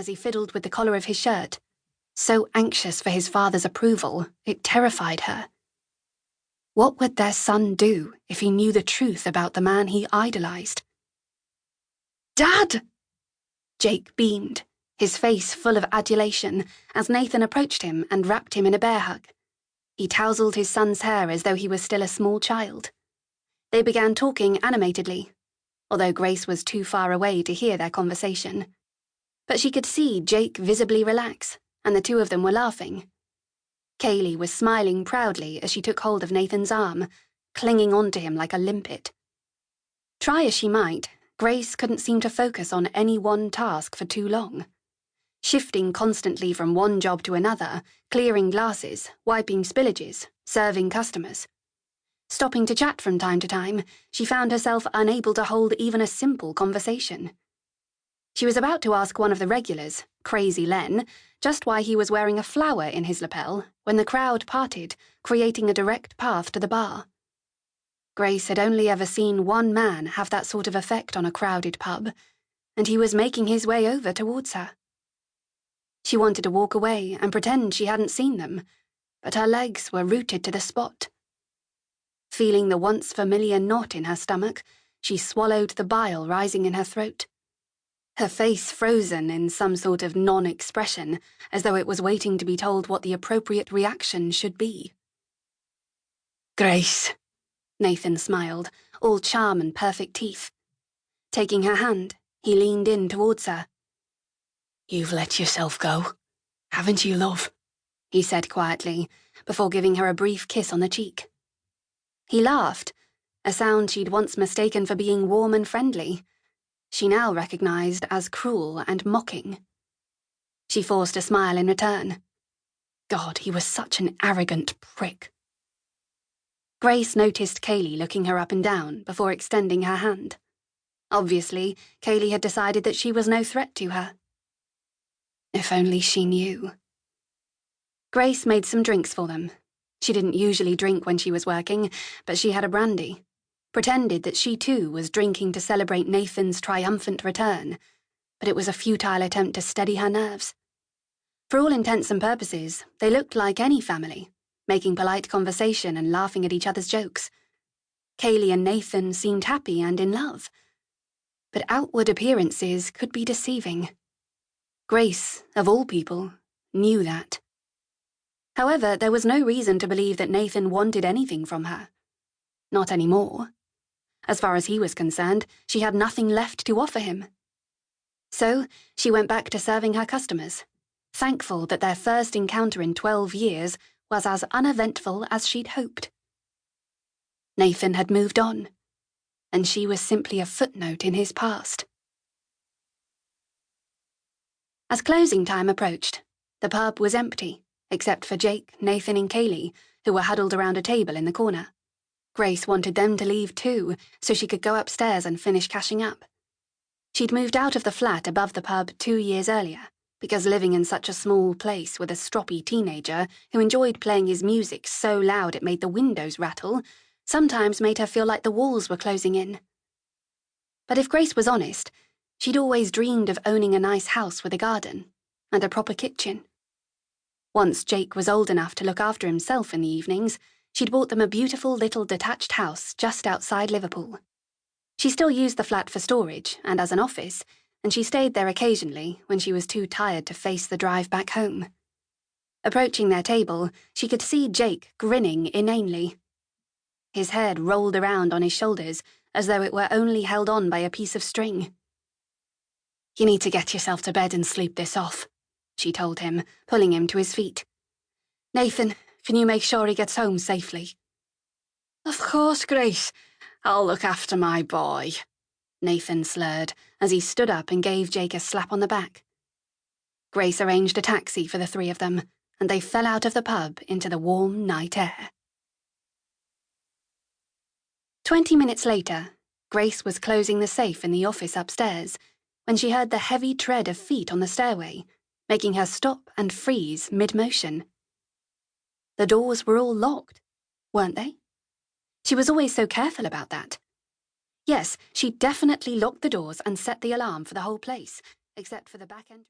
as he fiddled with the collar of his shirt, so anxious for his father's approval it terrified her. What would their son do if he knew the truth about the man he idolized? "Dad!" Jake beamed, his face full of adulation, as Nathan approached him and wrapped him in a bear hug. He tousled his son's hair as though he was still a small child. They began talking animatedly, although Grace was too far away to hear their conversation. But she could see Jake visibly relax, and the two of them were laughing. Kaylee was smiling proudly as she took hold of Nathan's arm, clinging onto him like a limpet. Try as she might, Grace couldn't seem to focus on any one task for too long. Shifting constantly from one job to another, clearing glasses, wiping spillages, serving customers. Stopping to chat from time to time, she found herself unable to hold even a simple conversation. She was about to ask one of the regulars, Crazy Len, just why he was wearing a flower in his lapel when the crowd parted, creating a direct path to the bar. Grace had only ever seen one man have that sort of effect on a crowded pub, and he was making his way over towards her. She wanted to walk away and pretend she hadn't seen them, but her legs were rooted to the spot. Feeling the once familiar knot in her stomach, she swallowed the bile rising in her throat. Her face frozen in some sort of non-expression, as though it was waiting to be told what the appropriate reaction should be. "Grace," Nathan smiled, all charm and perfect teeth. Taking her hand, he leaned in towards her. "You've let yourself go, haven't you, love?" he said quietly, before giving her a brief kiss on the cheek. He laughed, a sound she'd once mistaken for being warm and friendly. She now recognized as cruel and mocking. She forced a smile in return. God, he was such an arrogant prick. Grace noticed Kaylee looking her up and down before extending her hand. Obviously, Kaylee had decided that she was no threat to her. If only she knew. Grace made some drinks for them. She didn't usually drink when she was working, but she had a brandy. Pretended that she too was drinking to celebrate Nathan's triumphant return, but it was a futile attempt to steady her nerves. For all intents and purposes, they looked like any family, making polite conversation and laughing at each other's jokes. Kaylee and Nathan seemed happy and in love. But outward appearances could be deceiving. Grace, of all people, knew that. However, there was no reason to believe that Nathan wanted anything from her. Not anymore. As far as he was concerned, she had nothing left to offer him. So, she went back to serving her customers, thankful that their first encounter in 12 years was as uneventful as she'd hoped. Nathan had moved on, and she was simply a footnote in his past. As closing time approached, the pub was empty, except for Jake, Nathan and Kaylee, who were huddled around a table in the corner. Grace wanted them to leave too, so she could go upstairs and finish cashing up. She'd moved out of the flat above the pub 2 years earlier, because living in such a small place with a stroppy teenager who enjoyed playing his music so loud it made the windows rattle sometimes made her feel like the walls were closing in. But if Grace was honest, she'd always dreamed of owning a nice house with a garden and a proper kitchen. Once Jake was old enough to look after himself in the evenings, she'd bought them a beautiful little detached house just outside Liverpool. She still used the flat for storage and as an office, and she stayed there occasionally when she was too tired to face the drive back home. Approaching their table, she could see Jake grinning inanely. His head rolled around on his shoulders as though it were only held on by a piece of string. "You need to get yourself to bed and sleep this off," she told him, pulling him to his feet. "Nathan, can you make sure he gets home safely?" "Of course, Grace. I'll look after my boy," Nathan slurred as he stood up and gave Jake a slap on the back. Grace arranged a taxi for the three of them, and they fell out of the pub into the warm night air. 20 minutes later, Grace was closing the safe in the office upstairs when she heard the heavy tread of feet on the stairway, making her stop and freeze mid-motion. The doors were all locked, weren't they? She was always so careful about that. Yes, she definitely locked the doors and set the alarm for the whole place, except for the back entrance.